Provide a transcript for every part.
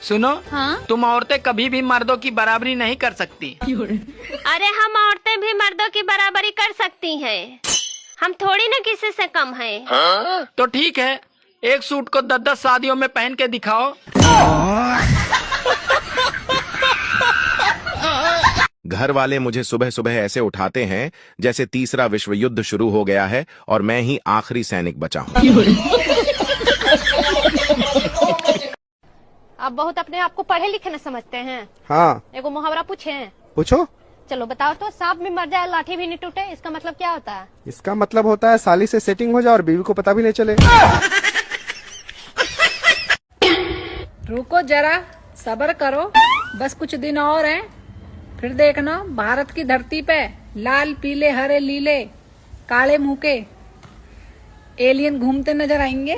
सुनो। हाँ? तुम औरतें कभी भी मर्दों की बराबरी नहीं कर सकती। अरे हम औरतें भी मर्दों की बराबरी कर सकती हैं। हम थोड़ी ना किसी से कम हैं। हाँ? तो ठीक है, एक सूट को 10-10 शादियों में पहन के दिखाओ। घर वाले मुझे सुबह सुबह ऐसे उठाते हैं जैसे तीसरा विश्व युद्ध शुरू हो गया है और मैं ही आखिरी सैनिक बचा हूँ। आप बहुत अपने आप को पढ़े लिखे न समझते हैं। हाँ, एगो मुहावरा पूछे हैं। पूछो। चलो बताओ तो, सांप भी मर जाए लाठी भी नहीं टूटे, इसका मतलब क्या होता है? इसका मतलब होता है साली से सेटिंग हो जाए और बीवी को पता भी नहीं चले। रुको जरा, सब्र करो, बस कुछ दिन और हैं, फिर देखना भारत की धरती पे लाल पीले हरे लीले काले मुंह के एलियन घूमते नजर आएंगे।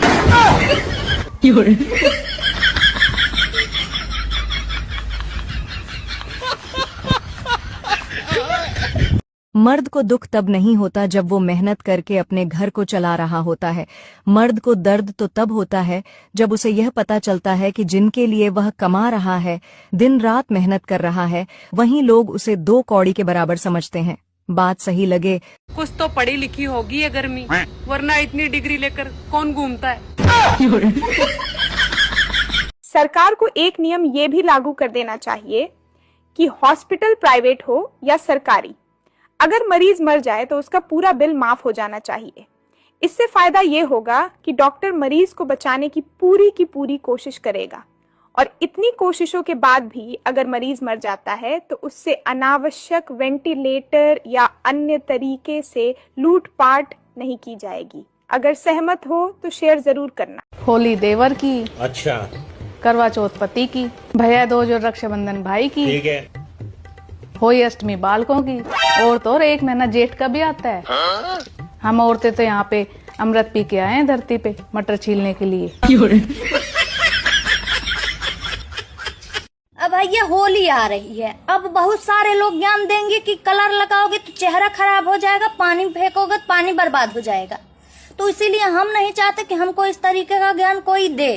मर्द को दुख तब नहीं होता जब वो मेहनत करके अपने घर को चला रहा होता है। मर्द को दर्द तो तब होता है जब उसे यह पता चलता है कि जिनके लिए वह कमा रहा है, दिन रात मेहनत कर रहा है, वहीं लोग उसे 2 कौड़ी के बराबर समझते हैं। बात सही लगे। कुछ तो पढ़ी लिखी होगी है गर्मी, वरना इतनी डिग्री लेकर कौन घूमता है। सरकार को एक नियम ये भी लागू कर देना चाहिए कि हॉस्पिटल प्राइवेट हो या सरकारी, अगर मरीज मर जाए तो उसका पूरा बिल माफ हो जाना चाहिए। इससे फायदा ये होगा कि डॉक्टर मरीज को बचाने की पूरी कोशिश करेगा, और इतनी कोशिशों के बाद भी अगर मरीज मर जाता है तो उससे अनावश्यक वेंटिलेटर या अन्य तरीके से लूटपाट नहीं की जाएगी। अगर सहमत हो तो शेयर जरूर करना। होली देवर की, अच्छा, करवा चौथ पति की, भैया दूज और रक्षाबंधन भाई की, ठीक है, होली अष्टमी बालकों की, और तो और 1 महीना जेठ का भी आता है। हाँ? हम औरतें तो यहाँ पे अमृत पी के आए हैं धरती पे मटर छीलने के लिए। अब भैया होली आ रही है, अब बहुत सारे लोग ज्ञान देंगे कि कलर लगाओगे तो चेहरा खराब हो जाएगा, पानी फेंकोगे तो पानी बर्बाद हो जाएगा। तो इसीलिए हम नहीं चाहते कि हमको इस तरीके का ज्ञान कोई दे,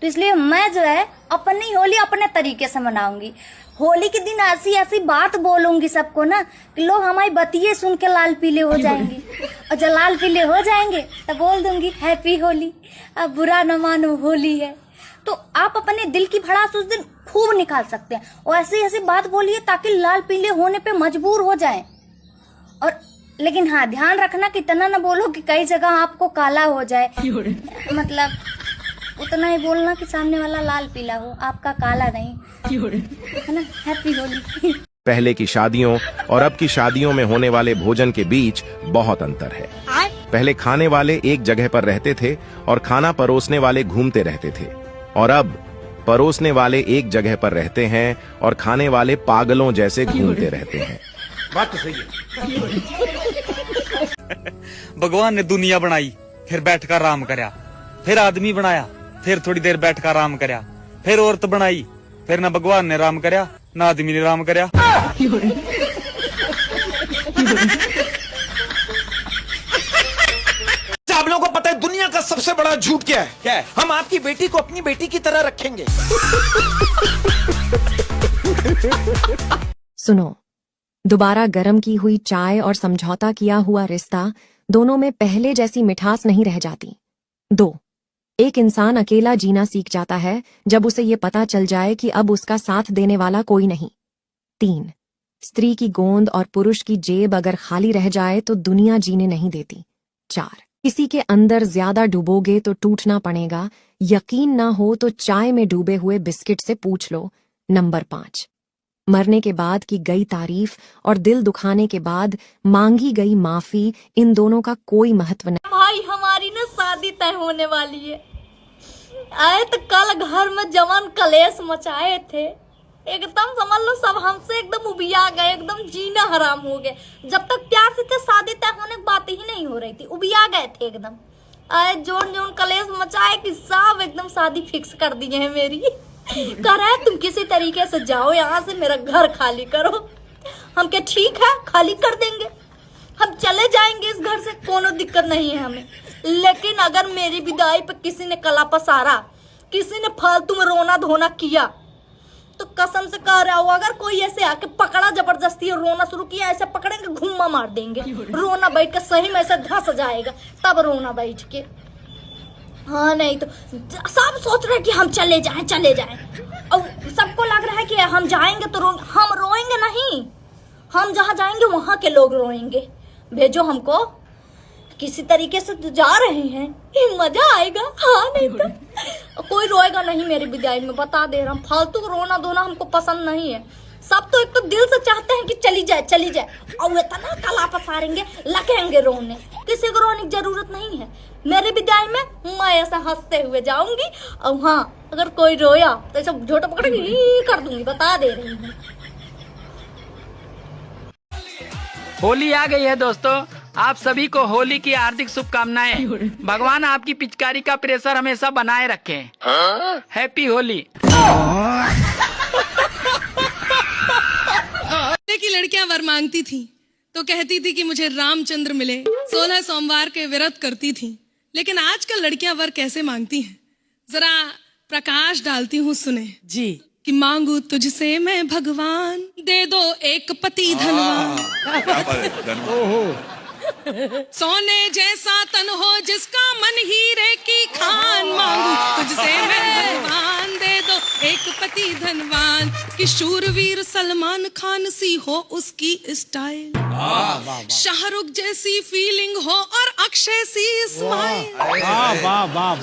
तो इसलिए मैं जो है अपनी होली अपने तरीके से मनाऊंगी। होली के दिन ऐसी ऐसी बात बोलूंगी सबको ना कि लोग हमारी बतिये सुन के लाल पीले हो जाएंगे, और जब लाल पीले हो जाएंगे तब बोल दूंगी हैप्पी होली, अब बुरा न मानो होली है। तो आप अपने दिल की भड़ास उस दिन खूब निकाल सकते हैं, और ऐसी ऐसी बात बोलिए ताकि लाल पीले होने पे मजबूर हो जाए। और लेकिन हाँ, ध्यान रखना कि इतना न बोलो कि कई जगह आपको काला हो जाए, मतलब उतना ही बोलना कि सामने वाला लाल पीला हो, आपका काला नहीं, है ना। हैप्पी होली। पहले की शादियों और अब की शादियों में होने वाले भोजन के बीच बहुत अंतर है। पहले खाने वाले एक जगह पर रहते थे और खाना परोसने वाले घूमते रहते थे, और अब परोसने वाले एक जगह पर रहते हैं और खाने वाले पागलों जैसे घूमते रहते हैं। बात तो सही है। भगवान ने दुनिया बनाई, फिर बैठकर आराम करया, फिर आदमी बनाया, फिर थोड़ी देर बैठकर आराम करया, फिर औरत बनाई, फिर ना भगवान ने आराम करया ना आदमी ने आराम करया। आप लोगों को पता है दुनिया का सबसे बड़ा झूठ क्या है? क्या है? हम आपकी बेटी को अपनी बेटी की तरह रखेंगे। सुनो, दोबारा गर्म की हुई चाय और समझौता किया हुआ रिश्ता, दोनों में पहले जैसी मिठास नहीं रह जाती। 2, एक इंसान अकेला जीना सीख जाता है जब उसे ये पता चल जाए कि अब उसका साथ देने वाला कोई नहीं। 3, स्त्री की गोंद और पुरुष की जेब अगर खाली रह जाए तो दुनिया जीने नहीं देती। 4, किसी के अंदर ज्यादा डूबोगे तो टूटना पड़ेगा, यकीन ना हो तो चाय में डूबे हुए बिस्किट से पूछ लो। नंबर 5, मरने के बाद की गई तारीफ और दिल दुखाने के बाद मांगी गई माफी, इन दोनों का कोई महत्व नहीं। भाई हमारी ना शादी तय होने वाली है। आए तो कल घर में जवान कलेश मचाए थे, एकदम समझ लो सब हमसे एकदम उबिया गए, एकदम जीना हराम हो गए। जब तक प्यार से थे शादी तय होने की बात ही नहीं हो रही थी, उबिया गए थे एकदम। आए जोन जोन कलेश मचाए कि सब एकदम शादी फिक्स कर दी है मेरी। कह रहा है तुम किसी तरीके से जाओ यहाँ से, मेरा घर खाली करो। हम क्या ठीक है, खाली कर देंगे, हम चले जाएंगे इस घर से, कोनो दिक्कत नहीं है हमें। लेकिन अगर मेरी विदाई पे किसी ने कला पसारा, किसी ने फालतू में रोना धोना किया तो कसम से कह रहा हूँ, अगर कोई ऐसे आके पकड़ा जबरदस्ती और रोना शुरू किया, ऐसे पकड़ेंगे घुम्मा मार देंगे। रोना बैठ के सही में ऐसे धंस जाएगा, तब रोना बैठ के। हाँ नहीं तो सब सोच रहे हैं कि हम चले जाएं और सबको लग रहा है कि हम जाएंगे तो हम रोएंगे नहीं, हम जहाँ जाएंगे वहाँ के लोग रोएंगे। भेजो हमको, किसी तरीके से तो जा रहे हैं, मजा आएगा। हाँ नहीं तो कोई रोएगा नहीं मेरी विदाई में, बता दे रहा हूँ। फालतू रोना धोना हमको पसंद नहीं है। सब तो एक तो दिल से चाहते हैं कि चली जाए, और इतना कला पसारेंगे, लगेंगे रोने। किसी को रोने की जरूरत नहीं है। मेरी विदाई में मैं ऐसा हंसते हुए जाऊंगी, और हाँ अगर कोई रोया तो ऐसा झोटा पकड़ के कर दूंगी, बता दे रही हूँ। होली आ गई है दोस्तों, आप सभी को होली की हार्दिक शुभकामनाएं। भगवान आपकी पिचकारी का प्रेशर हमेशा बनाए रखे। हैप्पी होली। की लड़कियां वर मांगती थी तो कहती थी कि मुझे रामचंद्र मिले, 16 सोमवार के व्रत करती थी। लेकिन आजकल लड़कियां वर कैसे मांगती हैं, जरा प्रकाश डालती हूँ, सुने जी। कि मांगू तुझसे मैं भगवान, दे दो एक पति धनवान, सोने जैसा तन हो जिसका मन हीरे की खान। मांगू तुझसे मैं भगवान, दे दो एक पति धनवान, कि शूरवीर सलमान खान सी हो उसकी स्टाइल, शाहरुख जैसी फीलिंग हो और अक्षय सी स्माइल,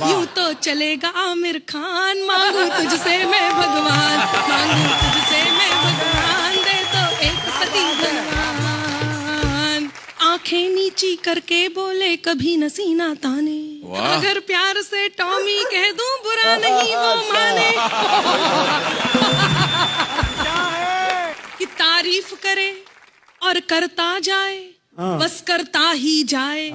यूं तो चलेगा आमिर खान। मांगू तुझसे मैं भगवान, मांगू तुझसे मैं भगवान, दे दो एक पति धनवान। आंखें नीची करके बोले कभी न सीना ताने, अगर प्यार से टॉमी कह दूं बुरा नहीं वो माने, कि तारीफ करे और करता जाए, बस करता ही जाए,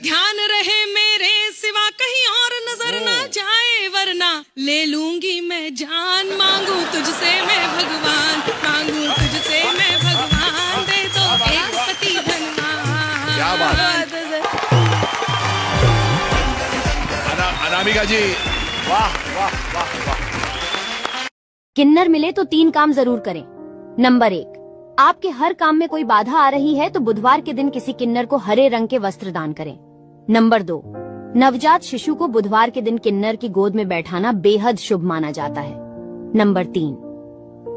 ध्यान रहे मेरे सिवा कहीं और नजर ना जाए, वरना ले लूंगी मैं जान। मांगू तुझसे मैं भगवान, मांगू तुझसे मैं भगवान, दे दो एक पति धनवान। क्या बात है अनामिका जी, वाह वाह वाह वाह। किन्नर मिले तो 3 काम जरूर करें। नंबर 1, आपके हर काम में कोई बाधा आ रही है तो बुधवार के दिन किसी किन्नर को हरे रंग के वस्त्र दान करें। नंबर 2, नवजात शिशु को बुधवार के दिन किन्नर की गोद में बैठाना बेहद शुभ माना जाता है। नंबर 3,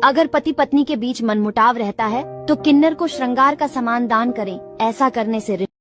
अगर पति पत्नी के बीच मनमुटाव रहता है तो किन्नर को श्रृंगार का सामान दान करें। ऐसा करने से